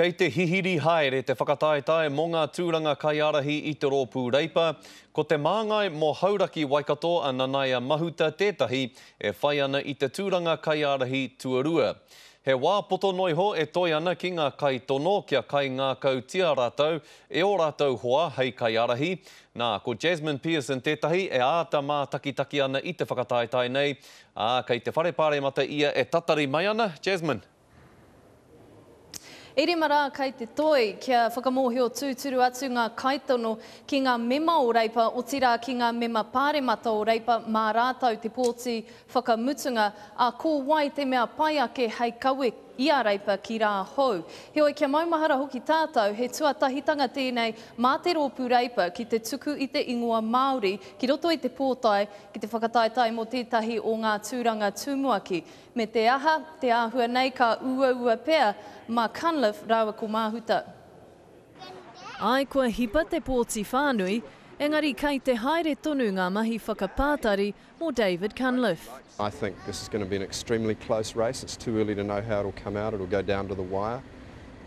Kei te hihiri haere te whakataetae mō ngā tūranga kaiarahi i te rōpū reipa, ko te māngai mō Hauraki Waikato a Nanaia Mahuta tētahi e whai ana i te tūranga kaiarahi tuarua. He wā poto noi ho e toi ana ki ngā kai tono kia kai ngā kau tia rātou e o rātou hoa hei kaiarahi. Nā, ko Jasmine Pearson tētahi e āta mā takitaki ana i te whakataetae nei. Kei te wharepāre mata ia e tatari mai ana, Jasmine. Ere mara kei te toi kia whakamohio tūturu atu ngā kaitono ki ngā mema o reipa, o tira ki ngā mema pāremata o reipa mā rātau te pōti whakamutunga, a ko wai te mea pai ake hei kawe ia reipa ki rā hou. Heoi kia maumahara hoki tātou, he tuatahitanga tēnei mā te rōpū reipa ki te tuku i te ingoa Māori, ki roto i te pōtai, ki te whakataetai mō tētahi o ngā tūranga tūmuaki. Me te aha, te āhua nei ka ua pea, mā Cunliffe rawa ko Mahuta. Ai kua hipa te pōti whānui, engari kei te haere tonu ngā mahi whakapātari mō David Cunliffe. I think this is going to be an extremely close race. It's too early to know how it'll come out. It'll go down to the wire.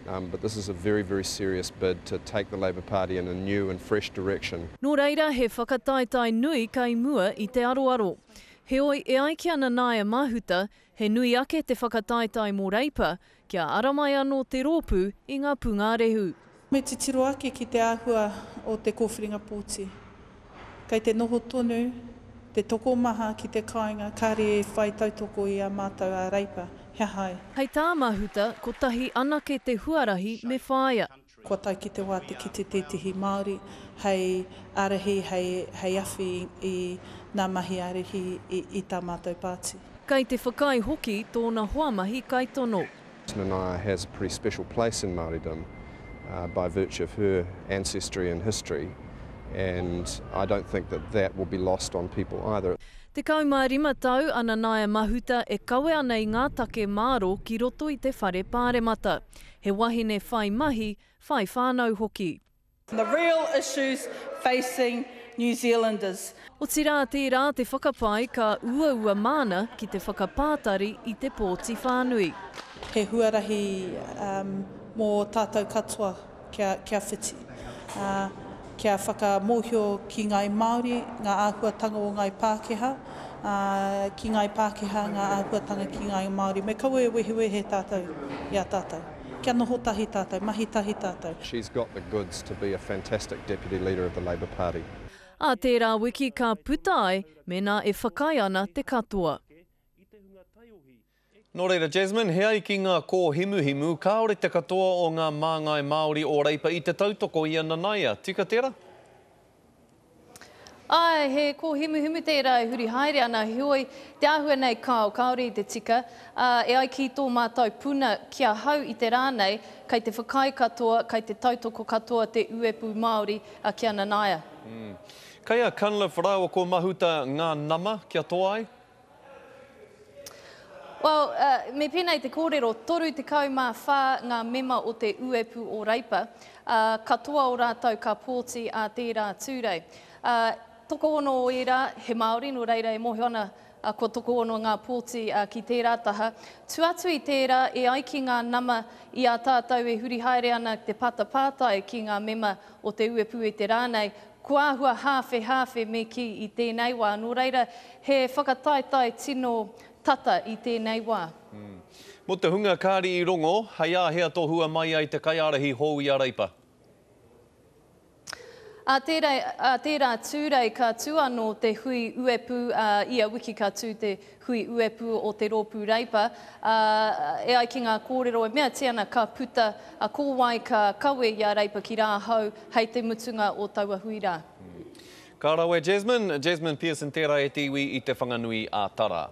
But this is a very, very serious bid to take the Labour Party in a new and fresh direction. Nō reira he whakataetai nui kai mua i te aroaro. Heoi e ai ki ana Nanaia Mahuta, he nui ake te whakataetai mō reipa, kia aramai anō te rōpū i ngā punga rehu. Me te tiro ake ki te āhua o te kōwhiringa pōti. Kei te noho tonu, te toko maha ki te kāinga, kāre e whai tautoko i a mātou a reipa. Hea hai. Hei tā Mahuta, ko tahi anake te huarahi me whāia. Kua tai ki te wā te ki te tētihi Māori, hei arahi, hei awhi i ngā mahi arahi i tā mātou pāti. Kei te whakai hoki tōna hoamahi kai tono. Nanaia has a pretty special place in Māoridom by virtue of her ancestry and history, and I don't think that that will be lost on people either. Te kaumārima tau a Nanaia Mahuta e kawe ana i ngā take māro ki roto i te whare pāremata. He wahine whai mahi, whai whānau hoki. The real issues facing New Zealanders. O tira tērā te whakapai ka ua mana ki te whakapātari i te pōti whānui. He huarahi mō tātou katoa kia whiti. Kia whakamohio ki ngai Māori, ngā āhuatanga o ngai Pākehā, ki ngai Pākehā, ngā āhuatanga ki ngai Māori. Me kaua e wehe tātou, ia tātou. Kia noho tahi tātou, mahi tahi tātou. She's got the goods to be a fantastic deputy leader of the Labour Party. A tērā wiki ka putai, mena e whakai ana te katoa. Nō reira, Jasmine, hea i ki ngā kō himu, kāore te katoa o ngā māngai Māori o reipa i te tautoko i a Nanaia. Tika tērā? Ai, he kō himu tērā e huri haere ana, heoi te āhua nei kāore i te tika, e ai ki tō mātou puna kia hau i te rānei, kei te whakai katoa, kei te tautoko katoa te uepu Māori a kia Nanaia. Kei a Cunliffe rawa ko Mahuta ngā nama kia toa ai? Well, me pēnei te kōrero, toru te kaumā whā ngā mema o te uepu o reipa, katoa o rātou ka pōti a tērā tūrei. Toko ono o era, he Māori, no reira e mohi ana ko toko ono ngā pōti ki tērā taha. Tuatu i tērā e ai ki ngā nama i a tātou e huri haere ana te pātai ki ngā mema o te uepu i te rānei. Kua ahua hawhe me ki i tēnei wā. Nō reira, he whakataetai tino tata i tēnei wā. Mo te hunga kāri i rongo, hei hea tohua mai ai te kaiarahi hou i a reipa? A tērā tūrei ka tū anō te hui uepu, ia wiki ka tū te hui uepu o te rōpū reipa. E ai ki ngā kōrero, e mea tiana ka puta a kōwai ka kawe i a reipa ki rā hau hei te mutunga o taua hui rā. Ka rawe Jasmine Pearson tērā e tiwi i te whanganui a Tara.